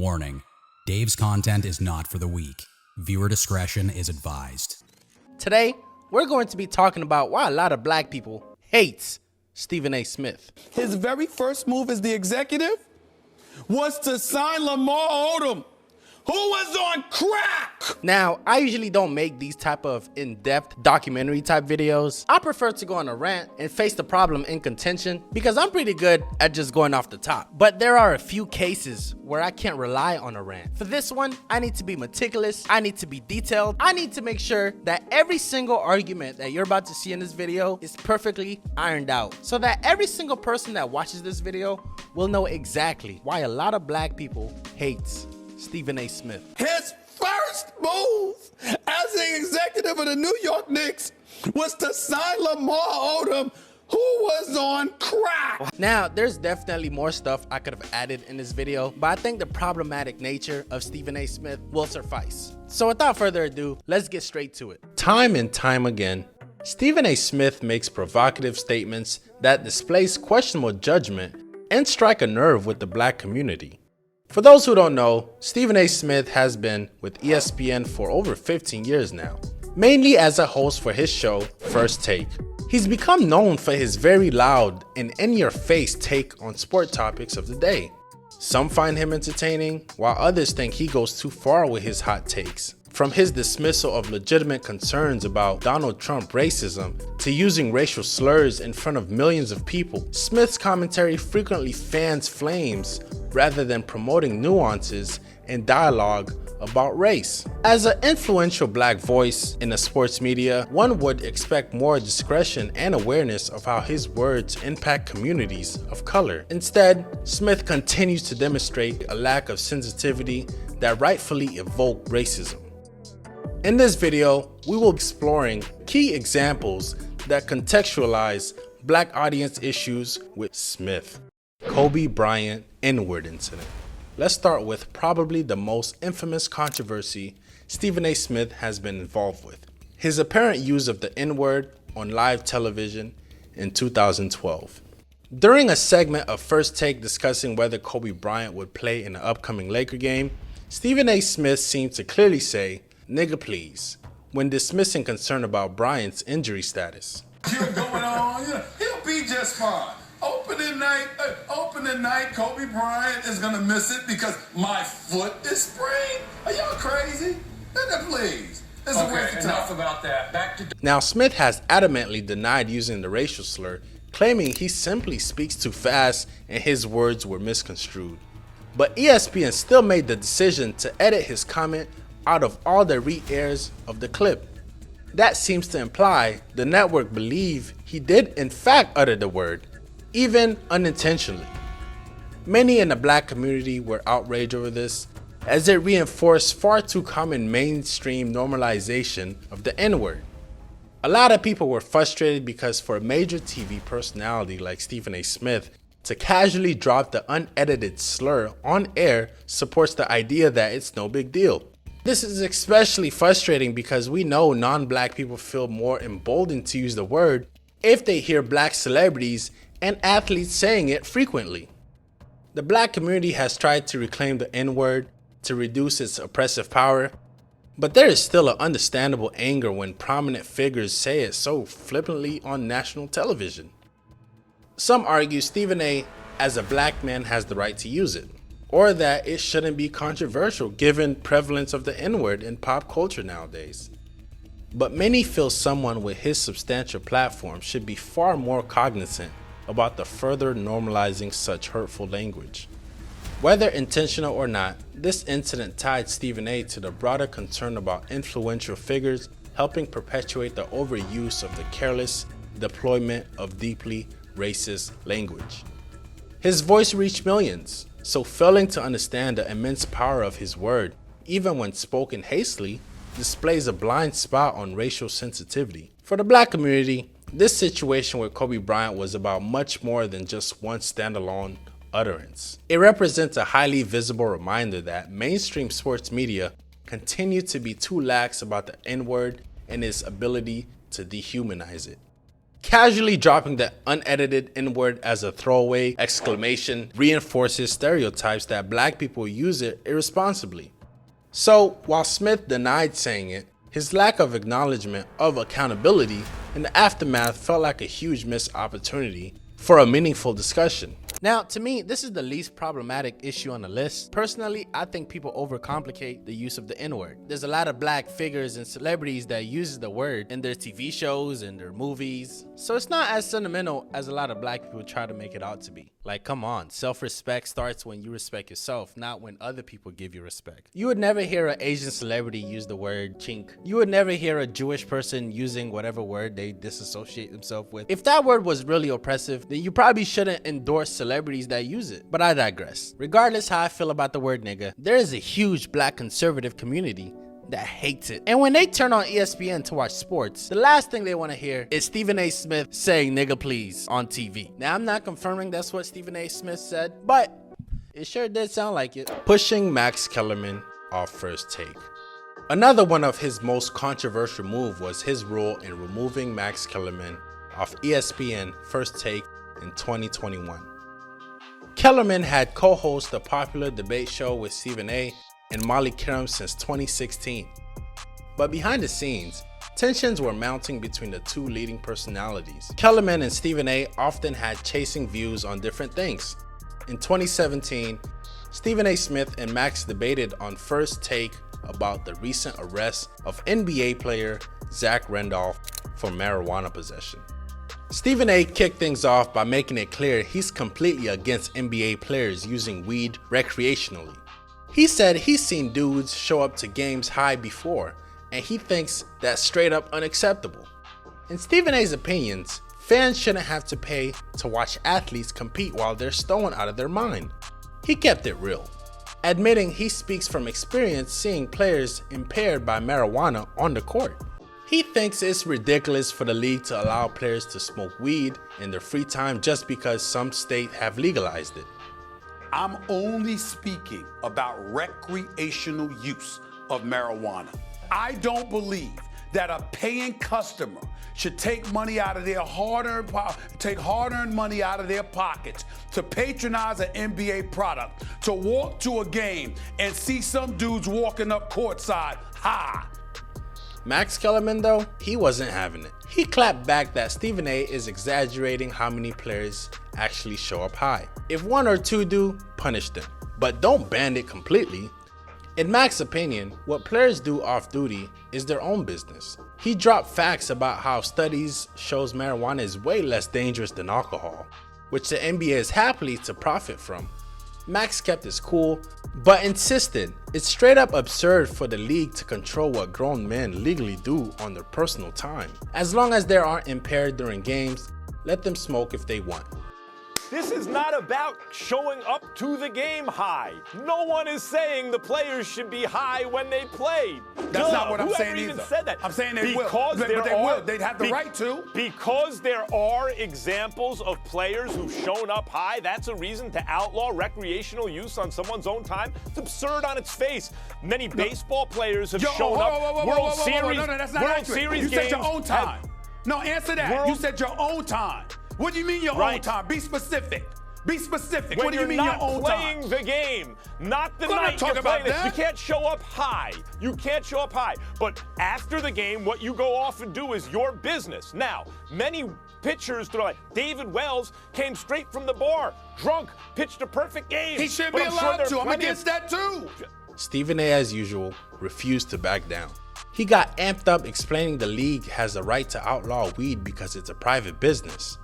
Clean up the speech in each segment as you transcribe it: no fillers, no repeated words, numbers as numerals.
Warning: Dave's content is not for the weak. Viewer discretion is advised. Today, we're going to be talking about why a lot of black people hate Stephen A. Smith. His very first move as the executive was to sign Lamar Odum, who was on crack. Now, I usually don't make these type of in-depth documentary type videos. I prefer to go on a rant and face the problem in contention because I'm pretty good at just going off the top. But there are a few cases where I can't rely on a rant. For this one, I need to be meticulous, I need to be detailed, I need to make sure that every single argument that you're about to see in this video is perfectly ironed out, so that every single person that watches this video will know exactly why a lot of black people hate Stephen A. Smith. His first move as the executive of the New York Knicks was to sign Lamar Odum, who was on crack. Now, there's definitely more stuff I could have added in this video, but I think the problematic nature of Stephen A. Smith will suffice. So without further ado, let's get straight to it. Time and time again, Stephen A. Smith makes provocative statements that displays questionable judgment and strike a nerve with the black community. For those who don't know, Stephen A. Smith has been with ESPN for over 15 years now, mainly as a host for his show, First Take. He's become known for his very loud and in-your-face take on sport topics of the day. Some find him entertaining, while others think he goes too far with his hot takes. From his dismissal of legitimate concerns about Donald Trump racism to using racial slurs in front of millions of people, Smith's commentary frequently fans flames rather than promoting nuances and dialogue about race. As an influential black voice in the sports media, one would expect more discretion and awareness of how his words impact communities of color. Instead, Smith continues to demonstrate a lack of sensitivity that rightfully evoke racism. In this video, we will be exploring key examples that contextualize black audience issues with Smith. Kobe Bryant N-word incident. Let's start with probably the most infamous controversy Stephen A. Smith has been involved with: his apparent use of the N-word on live television in 2012. During a segment of First Take discussing whether Kobe Bryant would play in the upcoming Laker game, Stephen A. Smith seemed to clearly say, "Nigga please," when dismissing concern about Bryant's injury status. Going on, he'll be just fine. Opening night, Kobe Bryant is gonna miss it because my foot is sprained. Are y'all crazy? Please. Okay, enough about that. Back to Now, Smith has adamantly denied using the racial slur, claiming he simply speaks too fast and his words were misconstrued. But ESPN still made the decision to edit his comment out of all the re-airs of the clip. That seems to imply the network believe he did in fact utter the word, even unintentionally. Many in the black community were outraged over this, as it reinforced far too common mainstream normalization of the N-word. A lot of people were frustrated because for a major TV personality like Stephen A. Smith to casually drop the unedited slur on air supports the idea that it's no big deal. This is especially frustrating because we know non-black people feel more emboldened to use the word if they hear black celebrities and athletes saying it frequently. The black community has tried to reclaim the N-word to reduce its oppressive power, but there is still an understandable anger when prominent figures say it so flippantly on national television. Some argue Stephen A. as a black man has the right to use it, or that it shouldn't be controversial given prevalence of the N-word in pop culture nowadays. But many feel someone with his substantial platform should be far more cognizant about the further normalizing such hurtful language. Whether intentional or not, this incident tied Stephen A. to the broader concern about influential figures helping perpetuate the overuse of the careless deployment of deeply racist language. His voice reached millions, so failing to understand the immense power of his word, even when spoken hastily, displays a blind spot on racial sensitivity. For the black community, this situation with Kobe Bryant was about much more than just one standalone utterance. It represents a highly visible reminder that mainstream sports media continue to be too lax about the N-word and its ability to dehumanize it. Casually dropping the unedited N-word as a throwaway exclamation reinforces stereotypes that black people use it irresponsibly. So, while Smith denied saying it, his lack of acknowledgement of accountability in the aftermath felt like a huge missed opportunity for a meaningful discussion. Now, to me, this is the least problematic issue on the list. Personally, I think people overcomplicate the use of the N-word. There's a lot of black figures and celebrities that use the word in their TV shows and their movies. So it's not as sentimental as a lot of black people try to make it out to be. Like, come on, self-respect starts when you respect yourself, not when other people give you respect. You would never hear an Asian celebrity use the word chink. You would never hear a Jewish person using whatever word they disassociate themselves with. If that word was really oppressive, then you probably shouldn't endorse celebrities that use it. But I digress. Regardless how I feel about the word nigga, there is a huge black conservative community that hates it. And when they turn on ESPN to watch sports, the last thing they want to hear is Stephen A. Smith saying nigga please on TV. Now, I'm not confirming that's what Stephen A. Smith said, but it sure did sound like it. Pushing Max Kellerman off First Take. Another one of his most controversial moves was his role in removing Max Kellerman off ESPN First Take in 2021. Kellerman had co-hosted the popular debate show with Stephen A. and Molly Qerim since 2016. But behind the scenes, tensions were mounting between the two leading personalities. Kellerman and Stephen A. often had chasing views on different things. In 2017, Stephen A. Smith and Max debated on First Take about the recent arrest of NBA player Zach Randolph for marijuana possession. Stephen A. kicked things off by making it clear he's completely against NBA players using weed recreationally. He said he's seen dudes show up to games high before, and he thinks that's straight up unacceptable. In Stephen A.'s opinions, fans shouldn't have to pay to watch athletes compete while they're stoned out of their mind. He kept it real, admitting he speaks from experience seeing players impaired by marijuana on the court. He thinks it's ridiculous for the league to allow players to smoke weed in their free time just because some states have legalized it. I'm only speaking about recreational use of marijuana. I don't believe that a paying customer should take money out of their hard-earned money out of their pockets to patronize an NBA product, to walk to a game and see some dudes walking up courtside high. Max Kellerman, though, he wasn't having it. He clapped back that Stephen A. is exaggerating how many players actually show up high. If one or two do, punish them, but don't ban it completely. In Max's opinion, what players do off-duty is their own business. He dropped facts about how studies shows marijuana is way less dangerous than alcohol, which the NBA is happily to profit from. Max kept his cool, but insisted it's straight up absurd for the league to control what grown men legally do on their personal time. As long as they aren't impaired during games, let them smoke if they want. This is not about showing up to the game high. No one is saying the players should be high when they play. That's not what I'm saying even either. Said that? I'm saying they because will. But they will. They'd have the right to. Because there are examples of players who've shown up high, that's a reason to outlaw recreational use on someone's own time. It's absurd on its face. Many baseball players have shown up. World Series. No, that's not accurate. Series you said your own time. No, answer that. You said your own time. What do you mean your own time? Be specific. Be specific. When what do you mean your own time? When you're not playing the game, not the night you're playing it. You can't show up high. You can't show up high. But after the game, what you go off and do is your business. Now, many pitchers, like David Wells, came straight from the bar, drunk, pitched a perfect game. He should be allowed to. I'm against that too. Stephen A., as usual, refused to back down. He got amped up explaining the league has the right to outlaw weed because it's a private business.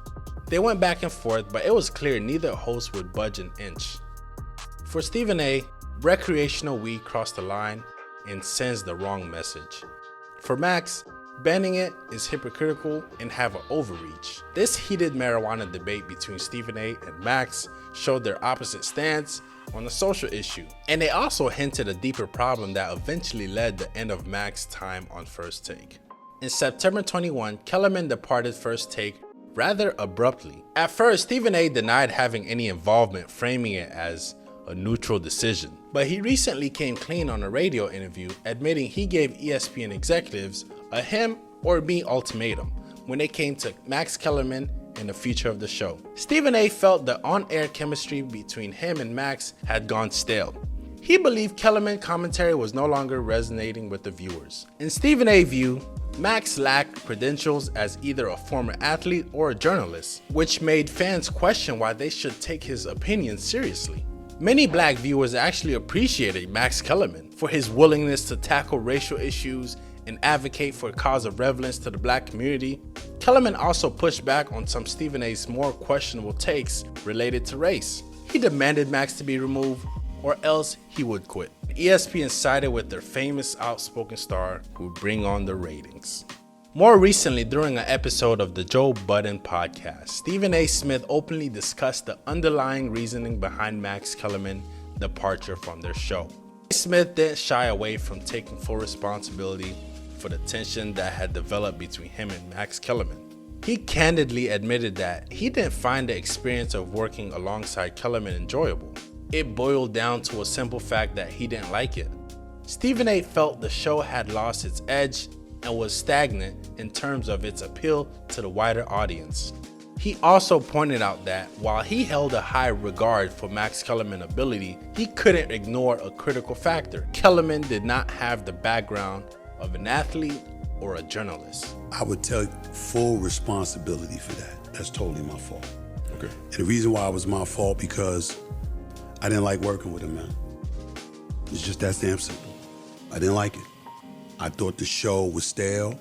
They went back and forth, but it was clear neither host would budge an inch. For Stephen A., recreational weed crossed the line and sends the wrong message. For Max, banning it is hypocritical and have an overreach. This heated marijuana debate between Stephen A. and Max showed their opposite stance on the social issue, and they also hinted a deeper problem that eventually led to the end of Max's time on First Take. In September 21, Kellerman departed First Take rather abruptly. At first, Stephen A. denied having any involvement, framing it as a neutral decision. But he recently came clean on a radio interview, admitting he gave ESPN executives a him or me ultimatum when it came to Max Kellerman and the future of the show. Stephen A felt the on-air chemistry between him and Max had gone stale. He believed Kellerman commentary was no longer resonating with the viewers. In Stephen A's view, Max lacked credentials as either a former athlete or a journalist, which made fans question why they should take his opinion seriously. Many black viewers actually appreciated Max Kellerman for his willingness to tackle racial issues and advocate for a cause of relevance to the black community. Kellerman also pushed back on some Stephen A's more questionable takes related to race. He demanded Max to be removed, or else he would quit. ESPN sided with their famous outspoken star who would bring on the ratings. More recently, during an episode of the Joe Budden podcast, Stephen A. Smith openly discussed the underlying reasoning behind Max Kellerman's departure from their show. Smith didn't shy away from taking full responsibility for the tension that had developed between him and Max Kellerman. He candidly admitted that he didn't find the experience of working alongside Kellerman enjoyable. It boiled down to a simple fact that he didn't like it. Stephen A. felt the show had lost its edge and was stagnant in terms of its appeal to the wider audience. He also pointed out that while he held a high regard for Max Kellerman's ability, he couldn't ignore a critical factor. Kellerman did not have the background of an athlete or a journalist. I would take full responsibility for that. That's totally my fault. Okay. And the reason why it was my fault, because I didn't like working with him, man. It's just that damn simple. I didn't like it. I thought the show was stale.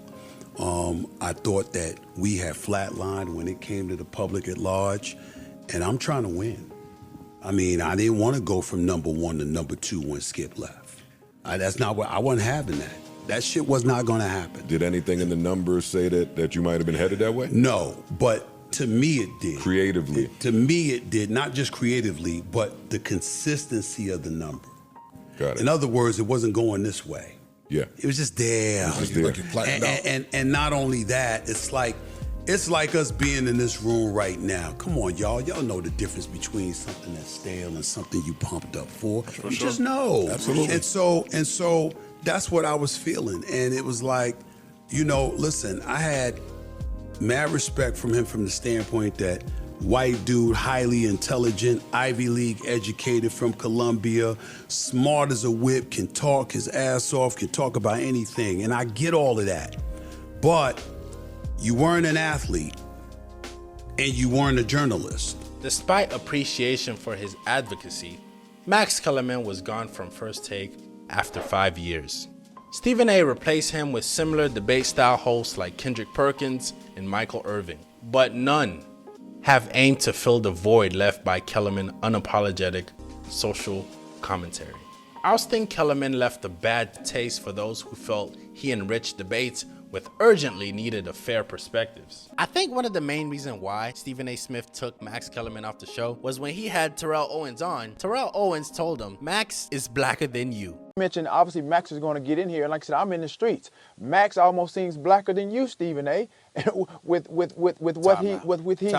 I thought that we had flatlined when it came to the public at large, and I'm trying to win. I mean, I didn't want to go from number 1 to number 2 when Skip left. That's not what I wasn't having that. That shit was not going to happen. Did anything in the numbers say that you might have been headed that way? No, but to me it did. Creatively? To me it did, not just creatively, but the consistency of the number. Got it. In other words, it wasn't going this way. Yeah. It was just there. And not only that, it's like us being in this room right now. Come on, y'all. Y'all know the difference between something that's stale and something you pumped up for. You just know. Absolutely. And so that's what I was feeling. And it was like, listen, I had mad respect from him from the standpoint that white dude, highly intelligent, Ivy League educated from Columbia, smart as a whip, can talk his ass off, can talk about anything. And I get all of that. But you weren't an athlete and you weren't a journalist. Despite appreciation for his advocacy, Max Kellerman was gone from First Take after 5 years. Stephen A. replaced him with similar debate-style hosts like Kendrick Perkins and Michael Irvin, but none have aimed to fill the void left by Kellerman's unapologetic social commentary. Ousting Kellerman left a bad taste for those who felt he enriched debates with urgently needed fair perspectives. I think one of the main reasons why Stephen A. Smith took Max Kellerman off the show was when he had Terrell Owens on. Terrell Owens told him, "Max is blacker than you." Mentioned obviously Max is going to get in here, and like I said, I'm in the streets. Max almost seems blacker than you, Stephen A. with what he's coming, with his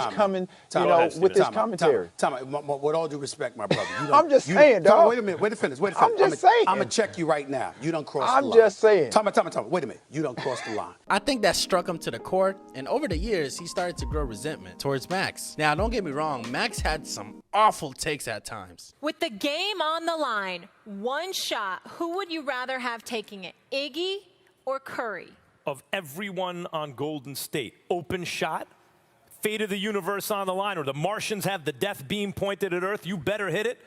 commentary. With all due respect, my brother. I'm just saying, dog. Wait a minute. Wait to finish. I'm just saying. I'm gonna check you right now. You done crossed the line. I'm just saying. Time. Wait a minute. You done crossed the line. I think that struck him to the core, and over the years, he started to grow resentment towards Max. Now, don't get me wrong, Max had some awful takes at times. With the game on the line, one shot, who would you rather have taking it, Iggy or Curry? Of everyone on Golden State, open shot, fate of the universe on the line, or the Martians have the death beam pointed at Earth, you better hit it.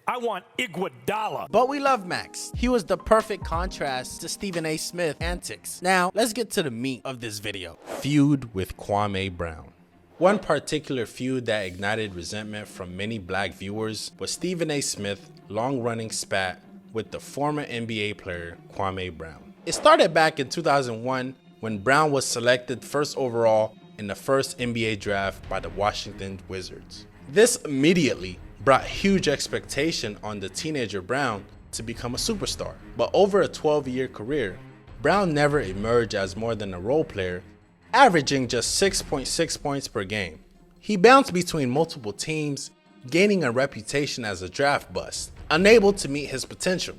I want Iguodala. But we love Max. He was the perfect contrast to Stephen A. Smith antics. Now, let's get to the meat of this video. Feud with Quame Brown. One particular feud that ignited resentment from many black viewers was Stephen A. Smith's long-running spat with the former NBA player Quame Brown. It started back in 2001 when Brown was selected first overall in the first NBA draft by the Washington Wizards. This immediately brought huge expectation on the teenager Brown to become a superstar. But over a 12-year career, Brown never emerged as more than a role player, averaging just 6.6 points per game. He bounced between multiple teams, gaining a reputation as a draft bust, unable to meet his potential.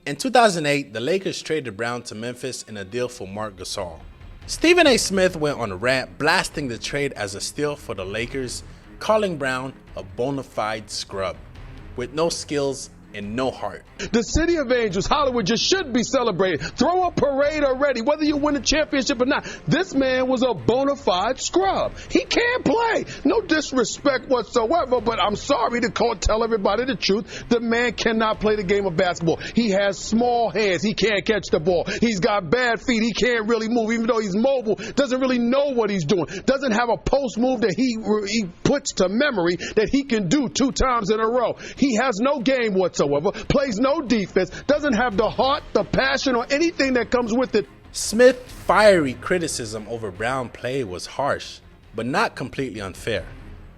In 2008, the Lakers traded Brown to Memphis in a deal for Marc Gasol. Stephen A. Smith went on a rant blasting the trade as a steal for the Lakers, calling Brown a bona fide scrub with no skills and no heart. The City of Angels, Hollywood, just should be celebrated. Throw a parade already, whether you win a championship or not. This man was a bona fide scrub. He can't play. No disrespect whatsoever, but I'm sorry to tell everybody the truth. The man cannot play the game of basketball. He has small hands. He can't catch the ball. He's got bad feet. He can't really move, even though he's mobile. Doesn't really know what he's doing. Doesn't have a post move that he puts to memory that he can do 2 times in a row. He has no game whatsoever. Plays no defense, doesn't have the heart, the passion, or anything that comes with it. Smith's fiery criticism over Brown's play was harsh, but not completely unfair.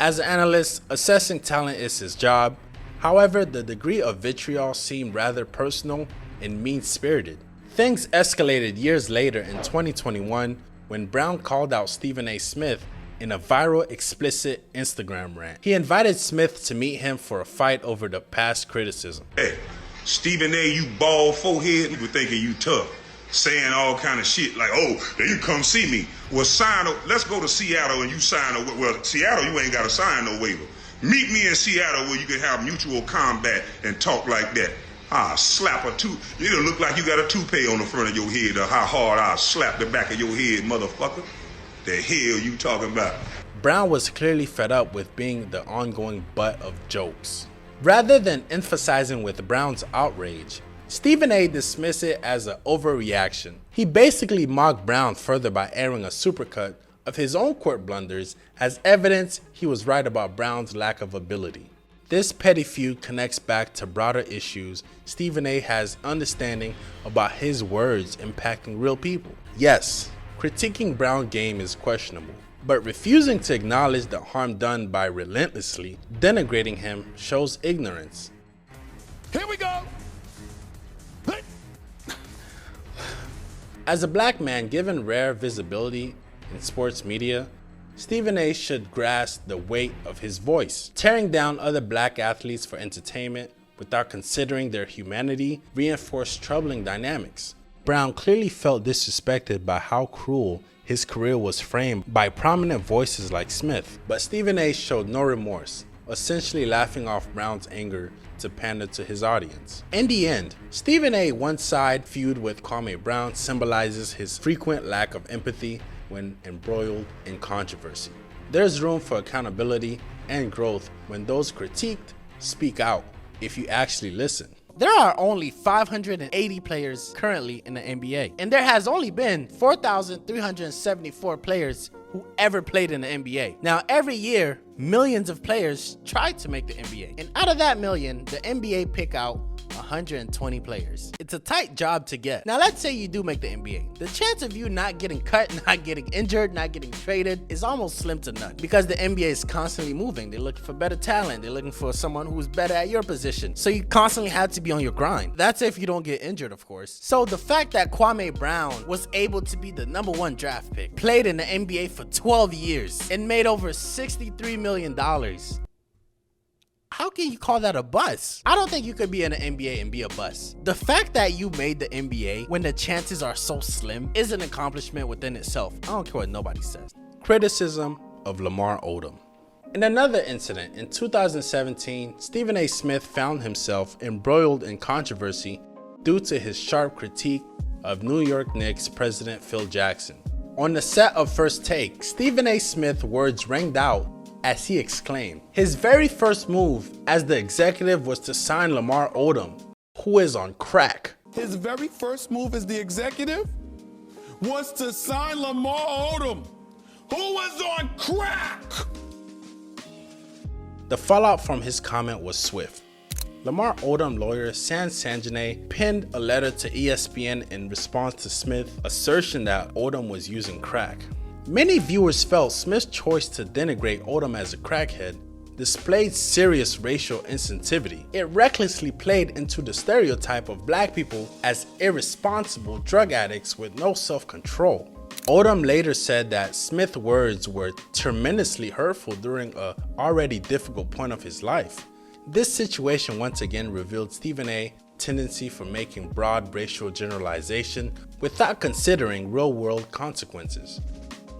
As an analyst, assessing talent is his job. However, the degree of vitriol seemed rather personal and mean-spirited. Things escalated years later in 2021 when Brown called out Stephen A. Smith in a viral explicit Instagram rant. He invited Smith to meet him for a fight over the past criticism. Hey, Stephen A., you bald forehead, you were thinking you tough, saying all kind of shit like, oh, then you come see me. Well, let's go to Seattle and you sign a, well, Seattle, you ain't got to sign no waiver. Meet me in Seattle where you can have mutual combat and talk like that. I'll slap a it'll look like you got a toupee on the front of your head, or how hard I'll slap the back of your head, motherfucker. The hell you talking about? Brown was clearly fed up with being the ongoing butt of jokes. Rather than emphasizing with Brown's outrage, Stephen A. dismissed it as an overreaction. He basically mocked Brown further by airing a supercut of his own court blunders as evidence he was right about Brown's lack of ability. This petty feud connects back to broader issues Stephen A. has understanding about his words impacting real people. Yes, critiquing Brown's game is questionable, but refusing to acknowledge the harm done by relentlessly denigrating him shows ignorance. Here we go. As a black man given rare visibility in sports media, Stephen A. should grasp the weight of his voice. Tearing down other black athletes for entertainment without considering their humanity reinforced troubling dynamics. Brown clearly felt disrespected by how cruel his career was framed by prominent voices like Smith, but Stephen A. showed no remorse, essentially laughing off Brown's anger to pander to his audience. In the end, Stephen A.'s one-side feud with Quame Brown symbolizes his frequent lack of empathy when embroiled in controversy. There's room for accountability and growth when those critiqued speak out if you actually listen. There are only 580 players currently in the NBA, and there has only been 4,374 players who ever played in the NBA. Now, every year, millions of players try to make the NBA, and out of that million, the NBA pick out 120 players. It's a tight job to get. Now, let's say you do make the NBA. The chance of you not getting cut, not getting injured, not getting traded is almost slim to none, because the NBA is constantly moving. They're looking for better talent. They're looking for someone who's better at your position. So you constantly have to be on your grind. That's if you don't get injured, of course. So the fact that Quame Brown was able to be the #1 draft pick, played in the NBA for 12 years, and made over $63 million, how can you call that a bust? I don't think you could be in the NBA and be a bust. The fact that you made the NBA when the chances are so slim is an accomplishment within itself. I don't care what nobody says. Criticism of Lamar Odum. In another incident, in 2017, Stephen A. Smith found himself embroiled in controversy due to his sharp critique of New York Knicks president Phil Jackson. On the set of First Take, Stephen A. Smith's words rang out as he exclaimed, his very first move as the executive was to sign Lamar Odum, who is on crack. His very first move as the executive was to sign Lamar Odum, who was on crack. The fallout from his comment was swift. Lamar Odum lawyer San Sanjane penned a letter to ESPN in response to Smith's assertion that Odum was using crack. Many viewers felt Smith's choice to denigrate Odum as a crackhead displayed serious racial insensitivity. It recklessly played into the stereotype of black people as irresponsible drug addicts with no self-control. Odum later said that Smith's words were tremendously hurtful during an already difficult point of his life. This situation once again revealed Stephen A.'s tendency for making broad racial generalization without considering real-world consequences.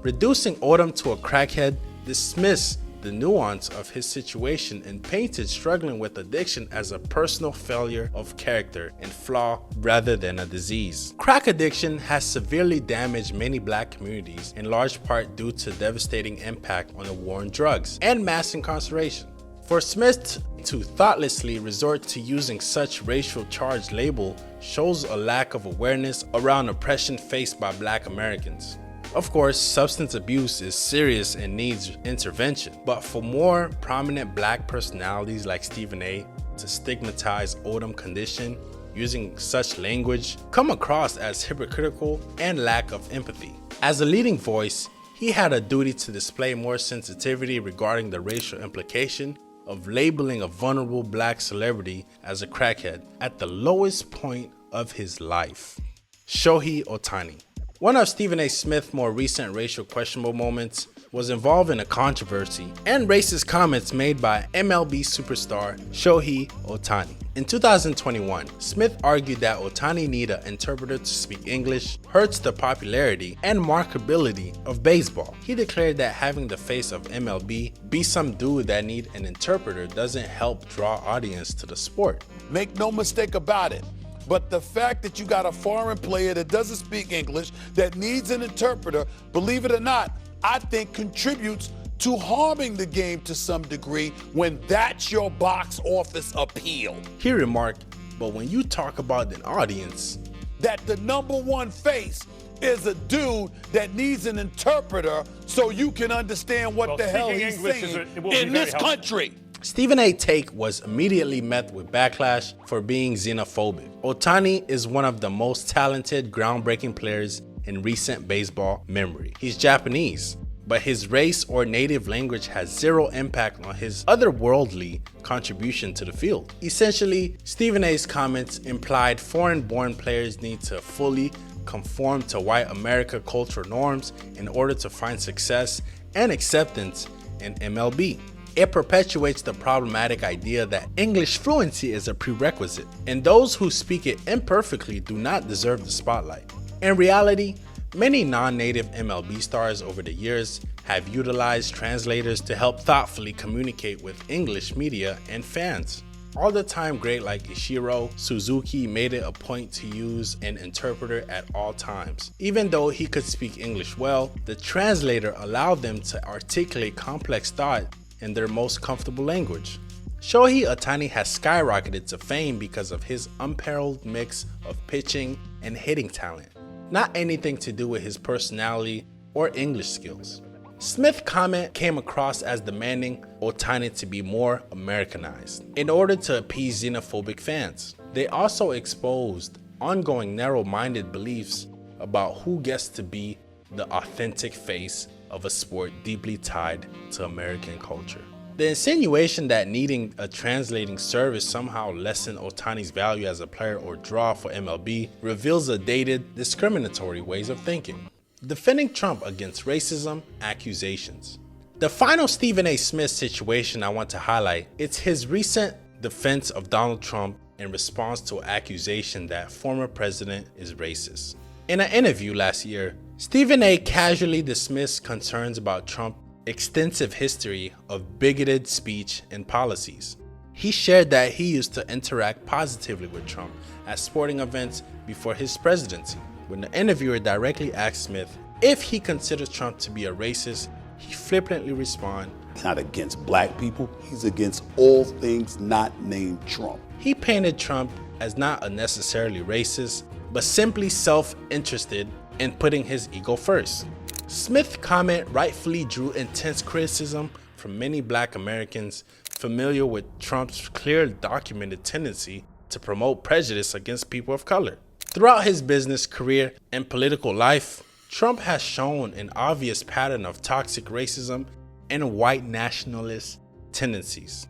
Reducing Odum to a crackhead dismissed the nuance of his situation and painted struggling with addiction as a personal failure of character and flaw rather than a disease. Crack addiction has severely damaged many black communities, in large part due to devastating impact on the war on drugs and mass incarceration. For Smith to thoughtlessly resort to using such racial charged label shows a lack of awareness around oppression faced by black Americans. Of course, substance abuse is serious and needs intervention, but for more prominent black personalities like Stephen A. to stigmatize Odum condition using such language come across as hypocritical and lack of empathy. As a leading voice, he had a duty to display more sensitivity regarding the racial implication of labeling a vulnerable black celebrity as a crackhead at the lowest point of his life. Shohi Otani. One of Stephen A. Smith's more recent racial questionable moments was involved in a controversy and racist comments made by MLB superstar Shohi Otani. In 2021, Smith argued that Otani need an interpreter to speak English hurts the popularity and marketability of baseball. He declared that having the face of MLB be some dude that need an interpreter doesn't help draw audience to the sport. Make no mistake about it. But the fact that you got a foreign player that doesn't speak English, that needs an interpreter, believe it or not, I think contributes to harming the game to some degree when that's your box office appeal. He remarked, but when you talk about an audience, that the number one face is a dude that needs an interpreter so you can understand what the hell he's saying in this country. Stephen A.'s take was immediately met with backlash for being xenophobic. Otani is one of the most talented, groundbreaking players in recent baseball memory. He's Japanese, but his race or native language has zero impact on his otherworldly contribution to the field. Essentially, Stephen A.'s comments implied foreign-born players need to fully conform to white America cultural norms in order to find success and acceptance in MLB. It perpetuates the problematic idea that English fluency is a prerequisite, and those who speak it imperfectly do not deserve the spotlight. In reality, many non-native MLB stars over the years have utilized translators to help thoughtfully communicate with English media and fans. All-the-time great like Ichiro Suzuki made it a point to use an interpreter at all times. Even though he could speak English well, the translator allowed them to articulate complex thought in their most comfortable language. Shohi Otani has skyrocketed to fame because of his unparalleled mix of pitching and hitting talent, not anything to do with his personality or English skills. Smith's comment came across as demanding Otani to be more Americanized in order to appease xenophobic fans. They also exposed ongoing narrow-minded beliefs about who gets to be the authentic face of a sport deeply tied to American culture. The insinuation that needing a translating service somehow lessened Otani's value as a player or draw for MLB reveals a dated, discriminatory ways of thinking. Defending Trump against racism accusations. The final Stephen A. Smith situation I want to highlight is his recent defense of Donald Trump in response to an accusation that former president is racist. In an interview last year, Stephen A. casually dismissed concerns about Trump's extensive history of bigoted speech and policies. He shared that he used to interact positively with Trump at sporting events before his presidency. When the interviewer directly asked Smith if he considers Trump to be a racist, he flippantly responded, He's not against black people, he's against all things not named Trump. He painted Trump as not unnecessarily racist, but simply self-interested in putting his ego first. Smith's comment rightfully drew intense criticism from many black Americans familiar with Trump's clear documented tendency to promote prejudice against people of color. Throughout his business career and political life, Trump has shown an obvious pattern of toxic racism and white nationalist tendencies.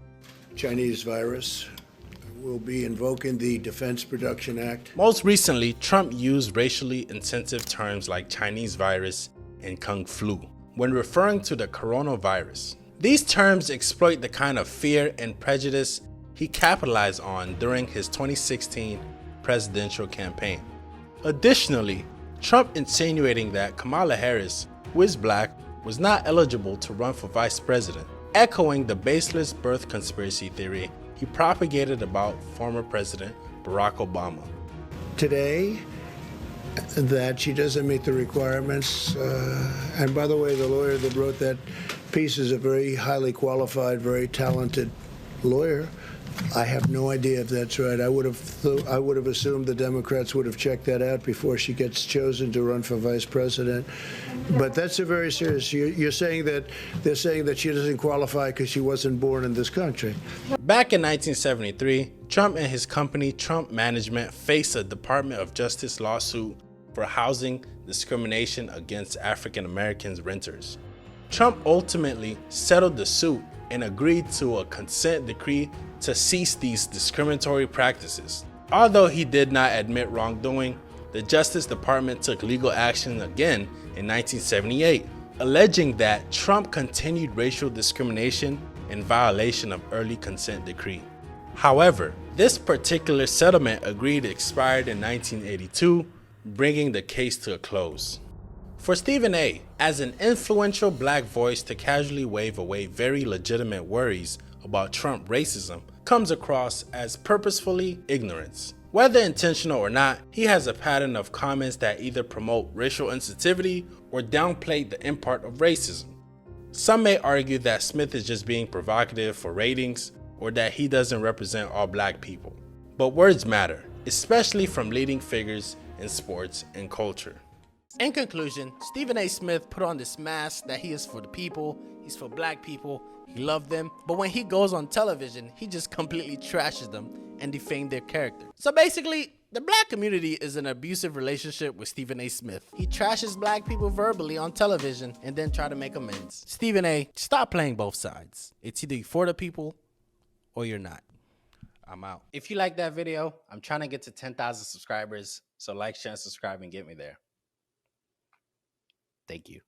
Chinese virus will be invoking the Defense Production Act. Most recently, Trump used racially insensitive terms like Chinese virus and Kung Flu when referring to the coronavirus. These terms exploit the kind of fear and prejudice he capitalized on during his 2016 presidential campaign. Additionally, Trump insinuating that Kamala Harris, who is black, was not eligible to run for vice president, echoing the baseless birth conspiracy theory he propagated about former President Barack Obama. Today, that she doesn't meet the requirements. And by the way, the lawyer that wrote that piece is a very highly qualified, very talented lawyer. I have no idea if that's right. I would have assumed the Democrats would have checked that out before she gets chosen to run for vice president. But that's a very serious. You're saying that they're saying that she doesn't qualify because she wasn't born in this country. Back in 1973, Trump and his company Trump Management faced a Department of Justice lawsuit for housing discrimination against African Americans renters. Trump ultimately settled the suit and agreed to a consent decree to cease these discriminatory practices. Although he did not admit wrongdoing, the Justice Department took legal action again in 1978, alleging that Trump continued racial discrimination in violation of early consent decree. However, this particular settlement agreed expired in 1982, bringing the case to a close. For Stephen A., as an influential black voice to casually wave away very legitimate worries about Trump racism comes across as purposefully ignorance. Whether intentional or not, he has a pattern of comments that either promote racial insensitivity or downplay the import of racism. Some may argue that Smith is just being provocative for ratings or that he doesn't represent all black people. But words matter, especially from leading figures in sports and culture. In conclusion, Stephen A. Smith put on this mask that he is for the people, he's for black people, he loved them, but when he goes on television, he just completely trashes them and defames their character. So basically, the black community is in an abusive relationship with Stephen A. Smith. He trashes black people verbally on television and then try to make amends. Stephen A., stop playing both sides. It's either for the people or you're not. I'm out. If you like that video, I'm trying to get to 10,000 subscribers, so like, share, and subscribe and get me there. Thank you.